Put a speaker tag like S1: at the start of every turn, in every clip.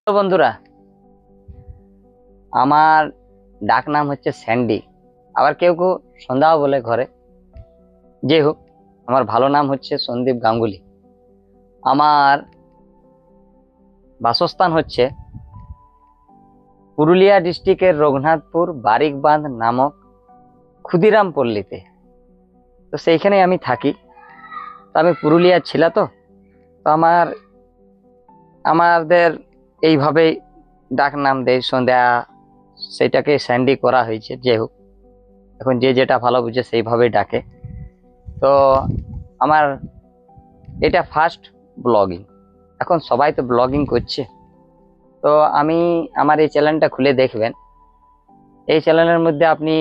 S1: তো বন্ধুরা, আমার ডাক নাম হচ্ছে স্যান্ডি, আবার কেউ কেউ সন্ধ্যাও বলে ঘরে। যে হোক, আমার ভালো নাম হচ্ছে সন্দীপ গাঙ্গুলি। আমার বাসস্থান হচ্ছে পুরুলিয়া ডিস্ট্রিক্টের রঘুনাথপুর বারিকবাঁধ নামক ক্ষুদিরাম পল্লীতে। তো সেইখানে আমি থাকি। তো আমি পুরুলিয়ার ছিলা। তো তো আমাদের এইভাবেই ডাক নাম দেয় সন্ধ্যা, সেটাকে স্যান্ডি করা হয়েছে। যে হোক, এখন যে যেটা ভালো বুঝে সেইভাবেই ডাকে। তো আমার এটা ফার্স্ট ব্লগিং। এখন সবাই তো ব্লগিং করছে। তো আমি আমার এই চ্যানেলটা খুলে দেখবেন। এই চ্যানেলের মধ্যে আপনি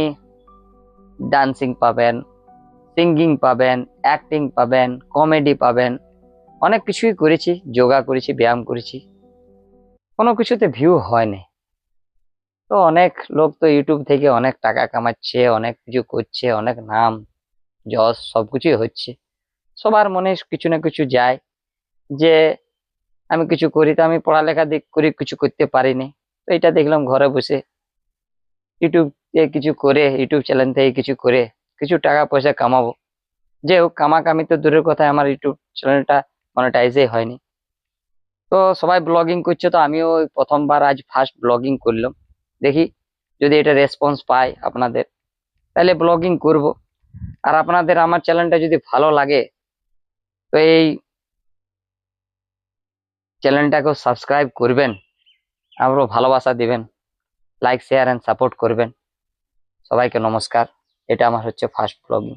S1: ডান্সিং পাবেন, সিঙ্গিং পাবেন, অ্যাক্টিং পাবেন, কমেডি পাবেন। অনেক কিছুই করেছি, যোগা করেছি, ব্যায়াম করেছি, কোনো কিছুতে ভিউ হয়নি। তো অনেক লোক তো ইউটিউব থেকে অনেক টাকা কামাচ্ছে, অনেক কিছু করছে, অনেক নাম যশ সবকিছুই হচ্ছে। সবার মনে কিছু না কিছু যায় যে আমি কিছু করি। তো আমি পড়ালেখা দিক করে কিছু করতে পারিনি। তো এটা দেখলাম ঘরে বসে ইউটিউব কিছু করে, ইউটিউব চ্যানেল থেকে কিছু করে কিছু টাকা পয়সা কামাবো। যে হোক, কামাকামি তো দূরের কথা, আমার ইউটিউব চ্যানেলটা মনিটাইজই হয়নি। তো সবাই ব্লগিং করছে, তো আমিও ওই প্রথমবার আজ ফার্স্ট ব্লগিং করলাম। দেখি যদি এটা রেসপন্স পাই আপনাদের, তাহলে ব্লগিং করব। আর আপনাদের আমার চ্যানেলটা যদি ভালো লাগে, তো এই চ্যানেলটাকেও সাবস্ক্রাইব করবেন, আমারও ভালোবাসা দিবেন, লাইক শেয়ার এন্ড সাপোর্ট করবেন। সবাইকে নমস্কার। এটা আমার হচ্ছে ফার্স্ট ব্লগিং।